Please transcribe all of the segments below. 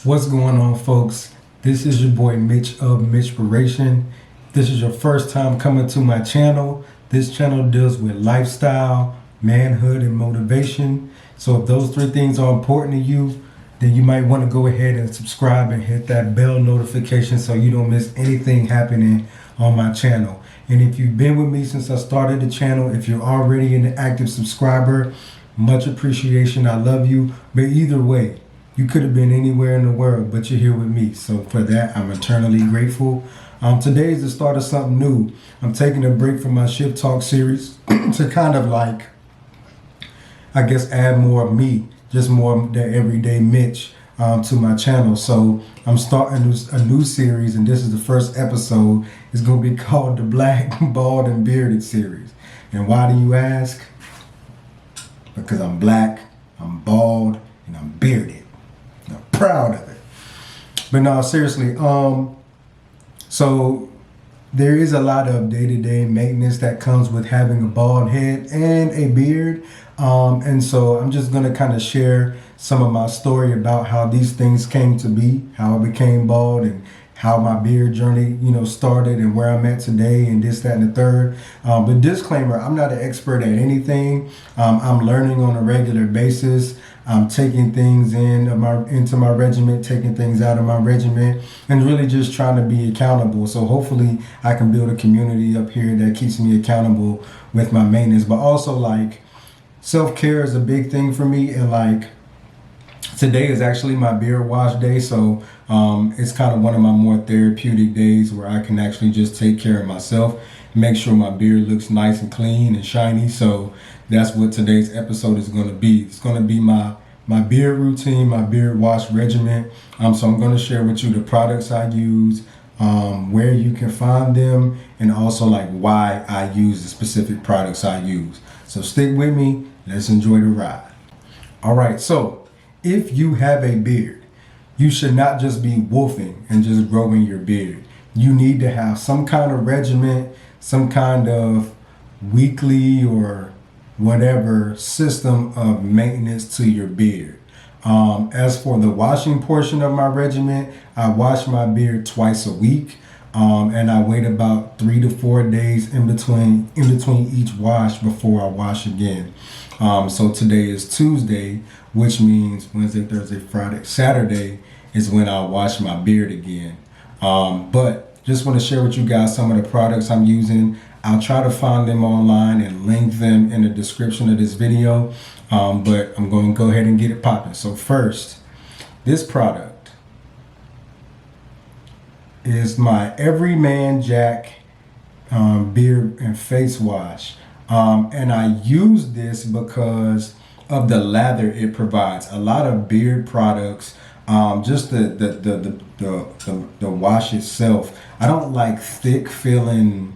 What's going on, folks? This is your boy Mitch of Mitchspiration. If this is your first time coming to my channel, this channel deals with lifestyle, manhood, and motivation. So if those three things are important to you, then you might want to go ahead and subscribe and hit that bell notification so you don't miss anything happening on my channel. And if you've been with me since I started the channel, if you're already an active subscriber, much appreciation. I love you. But either way, you could have been anywhere in the world, but you're here with me. So for that, I'm eternally grateful. Today is the start of something new. I'm taking a break from my Shift Talk series to kind of like, I guess, add more of me, just more of the everyday Mitch to my channel. So I'm starting a new series, and this is the first episode. It's going to be called the Black, Bald, and Bearded series. And why do you ask? Because I'm black, I'm bald, and I'm bearded. I'm proud of it. But no, seriously, so there is a lot of day-to-day maintenance that comes with having a bald head and a beard. And so I'm just going to kind of share some of my story about how these things came to be, how I became bald, and how my beard journey, started, and where I'm at today, and this, that, and the third. But disclaimer, I'm not an expert at anything. I'm learning on a regular basis. I'm taking things into my regiment, taking things out of my regiment, and really just trying to be accountable. So hopefully I can build a community up here that keeps me accountable with my maintenance. But also, like, self-care is a big thing for me, and like, today is actually my beard wash day, so it's kind of one of my more therapeutic days where I can actually just take care of myself, make sure my beard looks nice and clean and shiny. So that's what today's episode is going to be. It's going to be my beard routine, my beard wash regimen. So I'm going to share with you the products I use, where you can find them, and also like why I use the specific products I use. So stick with me. Let's enjoy the ride. All right, so if you have a beard, you should not just be wolfing and just growing your beard. You need to have some kind of regimen, some kind of weekly or whatever system of maintenance to your beard. As for the washing portion of my regimen, I wash my beard twice a week. And I wait about 3 to 4 days in between each wash before I wash again. So today is Tuesday, which means Wednesday, Thursday, Friday, Saturday is when I'll wash my beard again. But just want to share with you guys some of the products I'm using. I'll try to find them online and link them in the description of this video. But I'm going to go ahead and get it popping. So first, this product is my Everyman Jack beard and face wash. And I use this because of the lather it provides. A lot of beard products, just the wash itself. I don't like thick feeling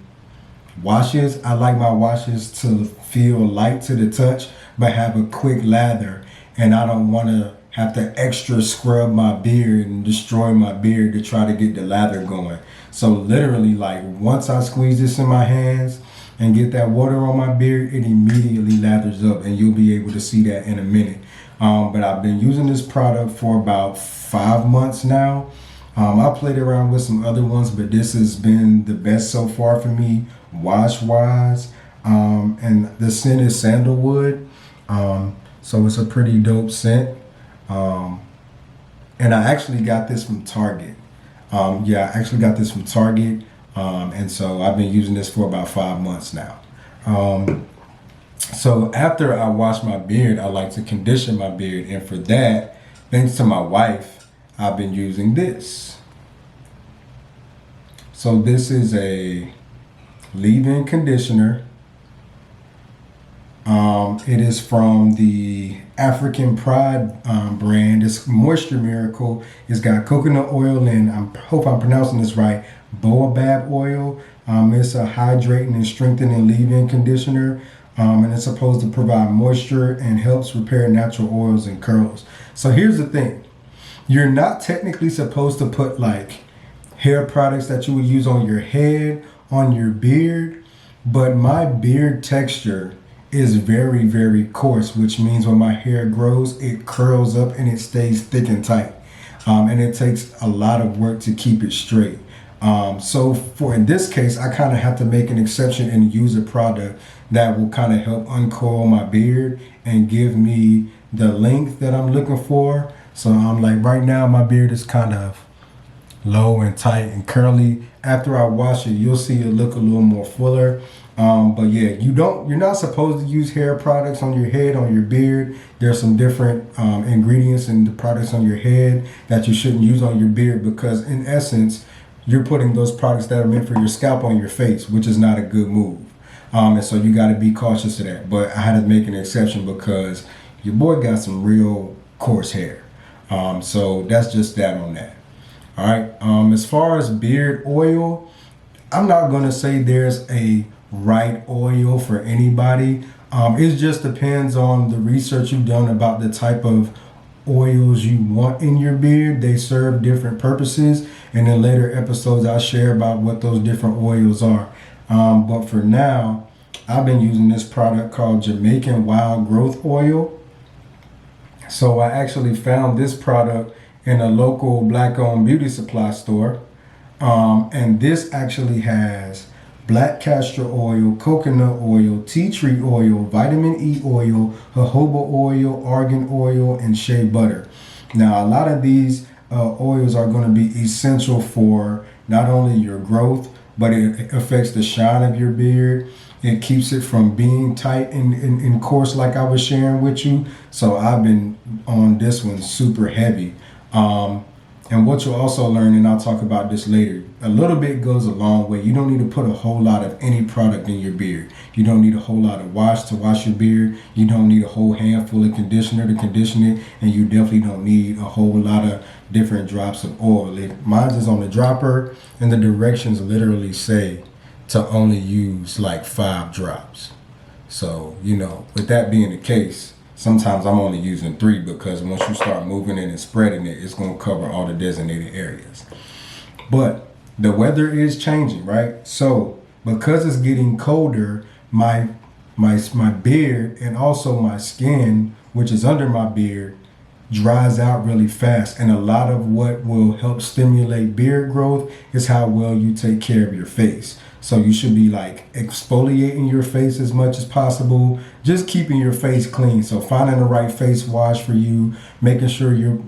washes. I like my washes to feel light to the touch, but have a quick lather. And I don't want to have to extra scrub my beard and destroy my beard to try to get the lather going. So literally, like, once I squeeze this in my hands and get that water on my beard, it immediately lathers up, and you'll be able to see that in a minute. But I've been using this product for about 5 months now. I played around with some other ones, but this has been the best so far for me, wash wise. And the scent is sandalwood. So it's a pretty dope scent. And I actually got this from Target. I actually got this from Target. And so I've been using this for about 5 months now. So after I wash my beard, I like to condition my beard. And for that, thanks to my wife, I've been using this. So this is a leave-in conditioner. It is from the African Pride brand. It's Moisture Miracle. It's got coconut oil and I hope I'm pronouncing this right, baobab oil. It's a hydrating and strengthening leave-in conditioner. And it's supposed to provide moisture and helps repair natural oils and curls. So here's the thing. You're not technically supposed to put like hair products that you would use on your head, on your beard, but my beard texture is very, very coarse, which means when my hair grows, it curls up and it stays thick and tight. and it takes a lot of work to keep it straight. So for in this case, I kind of have to make an exception and use a product that will kind of help uncoil my beard and give me the length that I'm looking for. So I'm like, right now my beard is kind of low and tight and curly. After I wash it, you'll see it look a little more fuller. But yeah, you're not supposed to use hair products on your head, on your beard. There's some different ingredients in the products on your head that you shouldn't use on your beard, because in essence, you're putting those products that are meant for your scalp on your face, which is not a good move. And so you got to be cautious of that. But I had to make an exception because your boy got some real coarse hair. So that's just that on that. All right. As far as beard oil, I'm not going to say there's a right oil for anybody. It just depends on the research you've done about the type of oils you want in your beard. They serve different purposes, and in later episodes I'll share about what those different oils are. But for now, I've been using this product called Jamaican Wild Growth Oil. So I actually found this product in a local black-owned beauty supply store, and this actually has black castor oil, coconut oil, tea tree oil, vitamin E oil, jojoba oil, argan oil, and shea butter. Now, a lot of these oils are going to be essential for not only your growth, but it affects the shine of your beard. It keeps it from being tight and coarse like I was sharing with you. So I've been on this one super heavy. And what you'll also learn, and I'll talk about this later, a little bit goes a long way. You don't need to put a whole lot of any product in your beard. You don't need a whole lot of wash to wash your beard. You don't need a whole handful of conditioner to condition it. And you definitely don't need a whole lot of different drops of oil. Mine is on the dropper, and the directions literally say to only use like 5 drops. So, with that being the case, sometimes I'm only using 3, because once you start moving it and spreading it, it's going to cover all the designated areas. But the weather is changing, right? So because it's getting colder, my beard and also my skin, which is under my beard, dries out really fast. And a lot of what will help stimulate beard growth is how well you take care of your face. So you should be like exfoliating your face as much as possible, just keeping your face clean. So finding the right face wash for you, making sure you're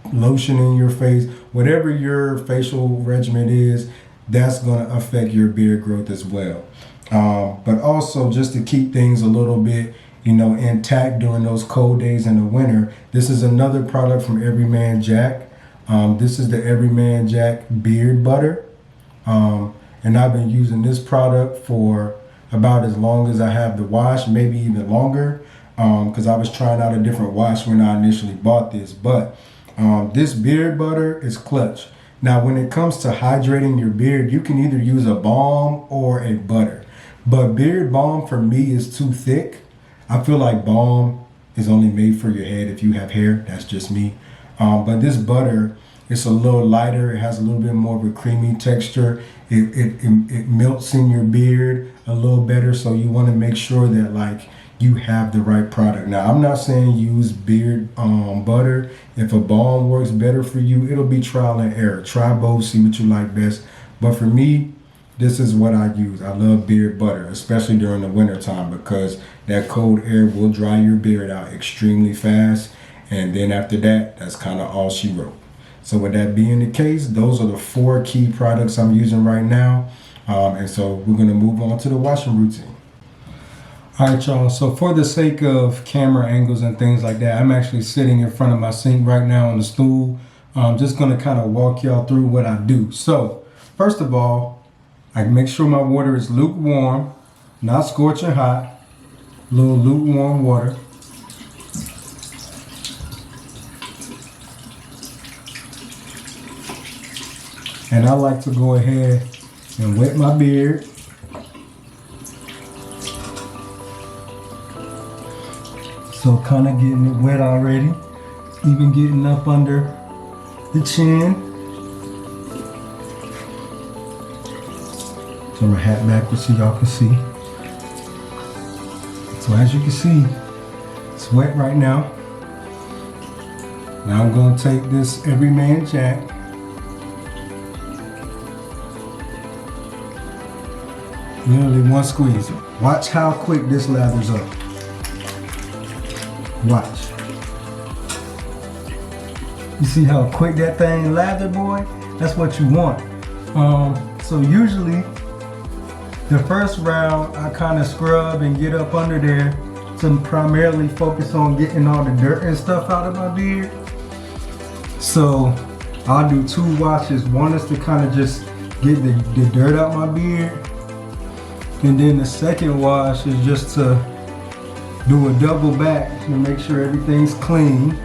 lotioning your face, whatever your facial regimen is, that's going to affect your beard growth as well. But also just to keep things a little bit, intact during those cold days in the winter, this is another product from Everyman Jack. This is the Everyman Jack Beard Butter. And I've been using this product for about as long as I have the wash, maybe even longer, because I was trying out a different wash when I initially bought this. But this beard butter is clutch. Now, when it comes to hydrating your beard, you can either use a balm or a butter. But beard balm for me is too thick. I feel like balm is only made for your head if you have hair. That's just me. But this butter, it's a little lighter. It has a little bit more of a creamy texture. It melts in your beard a little better. So you want to make sure that you have the right product. Now, I'm not saying use beard butter. If a balm works better for you, it'll be trial and error. Try both, see what you like best. But for me, this is what I use. I love beard butter, especially during the winter time, because that cold air will dry your beard out extremely fast. And then after that, that's kind of all she wrote. So with that being the case, those are the 4 key products I'm using right now. And so we're going to move on to the washing routine. All right, y'all. So for the sake of camera angles and things like that, I'm actually sitting in front of my sink right now on the stool. I'm just going to kind of walk y'all through what I do. So first of all, I make sure my water is lukewarm, not scorching hot, a little lukewarm water. And I like to go ahead and wet my beard. So kind of getting it wet already, even getting up under the chin. Turn my hat backwards so y'all can see. So as you can see, it's wet right now. Now I'm going to take this Everyman Jack. Literally one squeeze. Watch how quick this lathers up. Watch. You see how quick that thing lathered, boy? That's what you want. So usually, the first round, I kind of scrub and get up under there to primarily focus on getting all the dirt and stuff out of my beard. So I'll do 2 washes. One is to kind of just get the dirt out my beard. And then the second wash is just to do a double back to make sure everything's clean.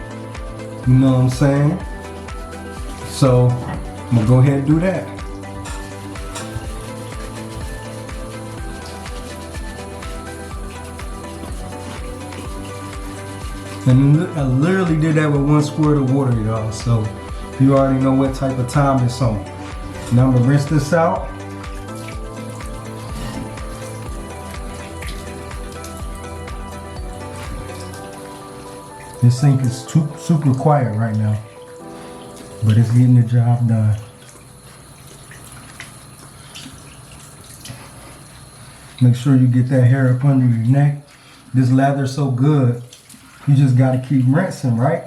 You know what I'm saying? So I'm gonna go ahead and do that. And I literally did that with 1 squirt of water, y'all. So you already know what type of time it's on. Now I'm gonna rinse this out. This sink is super quiet right now, but it's getting the job done. Make sure you get that hair up under your neck. This lather's so good, you just gotta keep rinsing, right?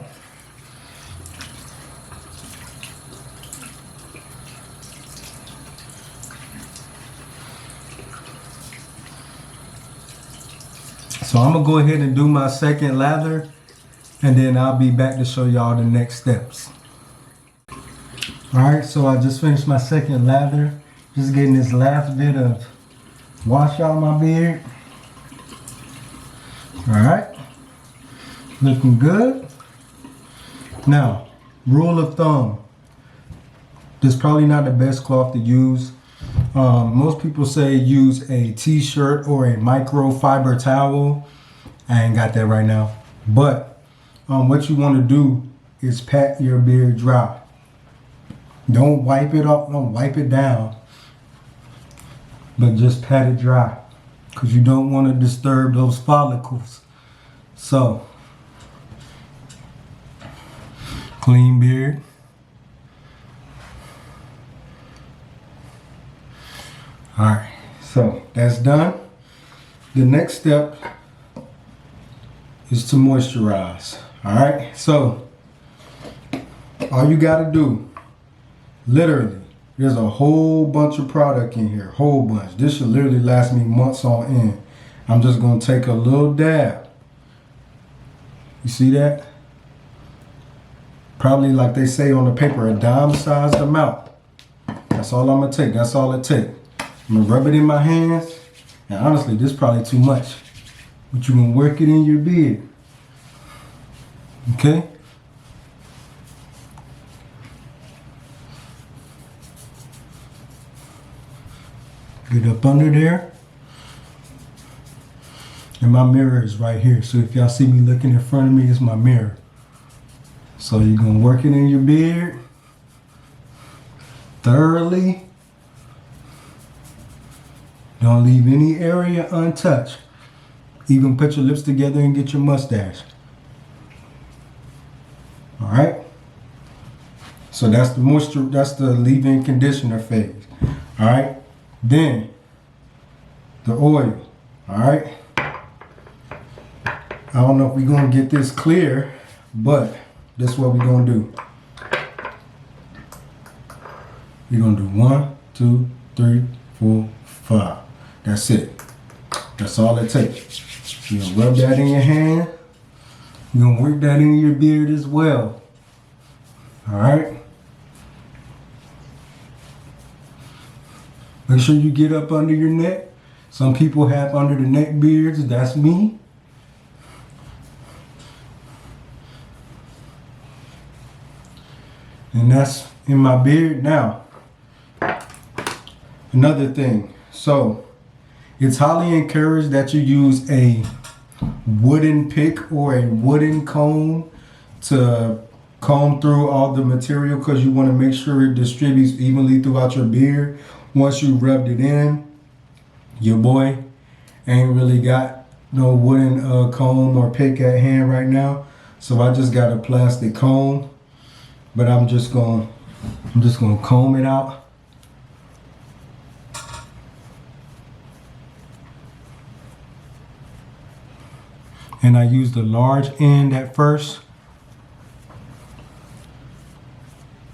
So I'm gonna go ahead and do my second lather, and then I'll be back to show y'all the next steps. All right, so I just finished my second lather. Just getting this last bit of wash out my beard. All right, looking good. Now, rule of thumb. This is probably not the best cloth to use. Most people say use a t-shirt or a microfiber towel. I ain't got that right now, but what you want to do is pat your beard dry. Don't wipe it up, don't wipe it down, but just pat it dry because you don't want to disturb those follicles. So, clean beard. All right, so that's done. The next step is to moisturize. All right, so all you gotta do, literally, there's a whole bunch of product in here, whole bunch. This should literally last me months on end. I'm just gonna take a little dab. You see that? Probably like they say on the paper, a dime-sized amount. That's all I'm gonna take, that's all it takes. I'm gonna rub it in my hands, and honestly, this is probably too much. But you're gonna work it in your beard. Okay? Get up under there. And my mirror is right here. So if y'all see me looking in front of me, it's my mirror. So you're gonna work it in your beard thoroughly. Don't leave any area untouched. Even put your lips together and get your mustache. All right. So that's the moisture, that's the leave-in conditioner phase. All right. Then the oil. All right. I don't know if we're gonna get this clear, but this is what we're gonna do. We're gonna do 1, 2, 3, 4, 5. That's it. That's all it takes. You're gonna rub that in your hand. You're gonna work that in your beard as well. All right. Make sure you get up under your neck. Some people have under the neck beards. That's me. And that's in my beard now. Another thing. So it's highly encouraged that you use a wooden pick or a wooden comb to comb through all the material because you want to make sure it distributes evenly throughout your beard. Once you rubbed it in, your boy ain't really got no wooden comb or pick at hand right now. So I just got a plastic comb, but I'm just gonna comb it out. And I use the large end at first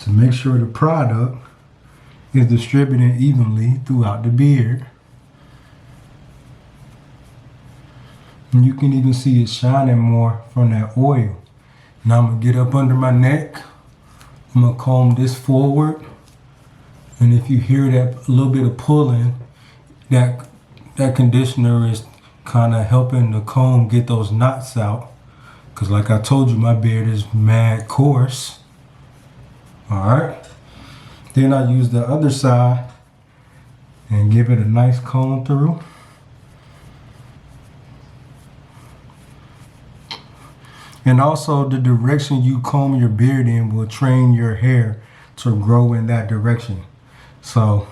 to make sure the product is distributed evenly throughout the beard. And you can even see it shining more from that oil. Now I'm gonna get up under my neck. I'm gonna comb this forward. And if you hear that a little bit of pulling, that conditioner is kind of helping the comb get those knots out. Cause like I told you, my beard is mad coarse. All right. Then I use the other side and give it a nice comb through. And also the direction you comb your beard in will train your hair to grow in that direction. So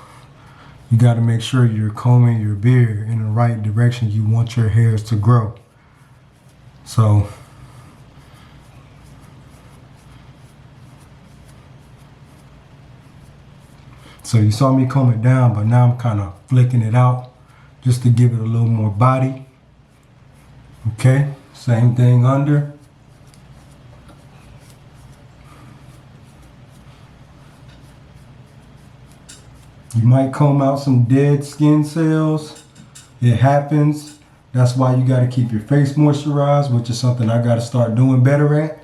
you got to make sure you're combing your beard in the right direction you want your hairs to grow. So you saw me comb it down, but now I'm kind of flicking it out just to give it a little more body. Okay, same thing under. You might comb out some dead skin cells. It happens. That's why you got to keep your face moisturized, which is something I got to start doing better at.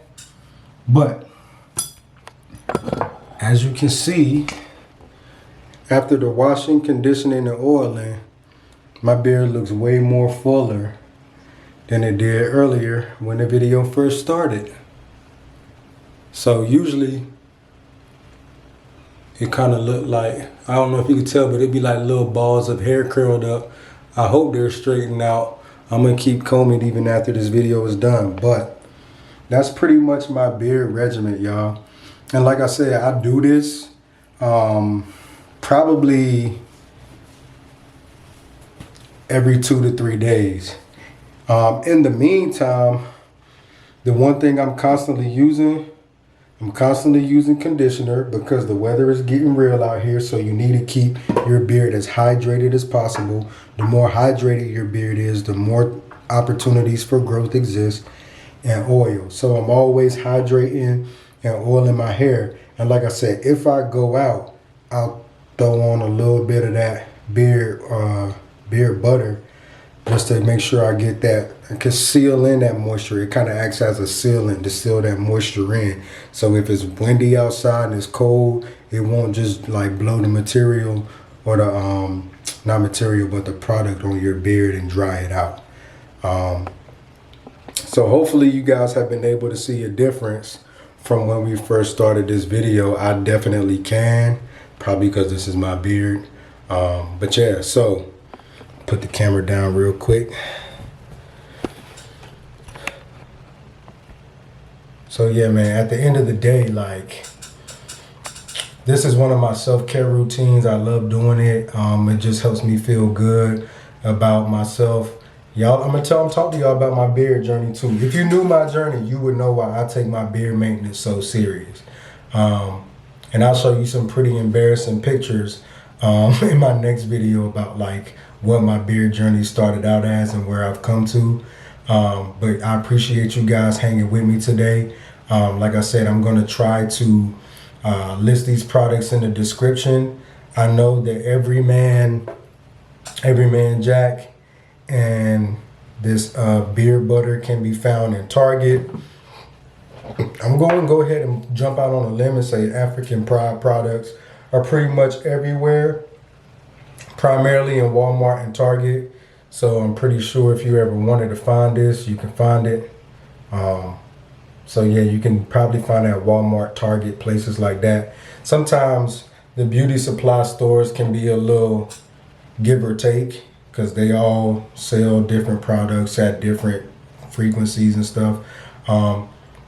But as you can see, after the washing, conditioning, and oiling, my beard looks way more fuller than it did earlier when the video first started. So usually it kind of looked like, I don't know if you can tell, but it'd be like little balls of hair curled up. I hope they're straightened out. I'm gonna keep combing even after this video is done. But that's pretty much my beard regimen, y'all. And like I said, I do this probably every 2 to 3 days. In the meantime, the one thing I'm constantly using conditioner because the weather is getting real out here. So you need to keep your beard as hydrated as possible. The more hydrated your beard is, the more opportunities for growth exist. And oil. So I'm always hydrating and oiling my hair. And like I said, if I go out, I'll throw on a little bit of that beard butter just to make sure I get that, I can seal in that moisture. It kind of acts as a sealant to seal that moisture in. So if it's windy outside and it's cold, it won't just like blow the material or the not material but the product on your beard and dry it out. So hopefully you guys have been able to see a difference from when we first started this video. I definitely can, probably because this is my beard. But yeah, so put the camera down real quick. So yeah, man, at the end of the day, like, this is one of my self-care routines. I love doing it. It just helps me feel good about myself. Y'all, I'm talking to y'all about my beard journey too. If you knew my journey, you would know why I take my beard maintenance so serious. And I'll show you some pretty embarrassing pictures in my next video about like what my beard journey started out as and where I've come to. But I appreciate you guys hanging with me today. Like I said, I'm gonna try to list these products in the description. I know that Every Man Jack and this beard butter can be found in Target. I'm going to go ahead and jump out on a limb and say African Pride products are pretty much everywhere, primarily in Walmart and Target. So I'm pretty sure if you ever wanted to find this, you can find it. So yeah, you can probably find it at Walmart, Target, places like that. Sometimes the beauty supply stores can be a little give or take, because they all sell different products at different frequencies and stuff.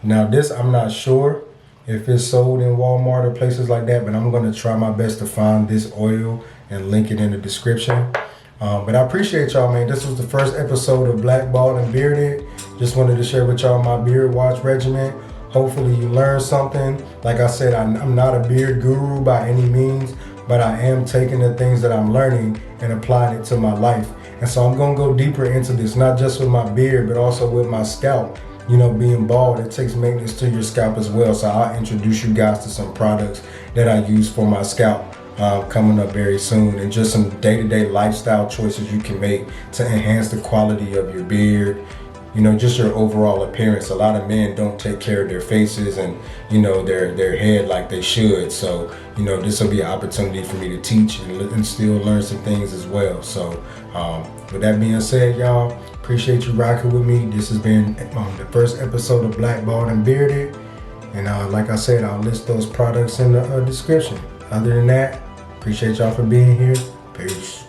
Now this, I'm not sure if it's sold in Walmart or places like that, but I'm gonna try my best to find this oil and link it in the description. But I appreciate y'all, man. This was the first episode of Black Bald and Bearded. Just wanted to share with y'all my beard wash regimen. Hopefully you learned something. Like I said, I'm not a beard guru by any means, but I am taking the things that I'm learning and applying it to my life. And so I'm gonna go deeper into this, not just with my beard, but also with my scalp. You know, being bald, it takes maintenance to your scalp as well. So I'll introduce you guys to some products that I use for my scalp coming up very soon, and just some day-to-day lifestyle choices you can make to enhance the quality of your beard, you know, just your overall appearance. A lot of men don't take care of their faces and, you know, their head like they should. So, you know, this will be an opportunity for me to teach and still learn some things as well. So with that being said, y'all, appreciate you rocking with me. This has been the first episode of Black Bald and Bearded. And like I said, I'll list those products in the description. Other than that, appreciate y'all for being here. Peace.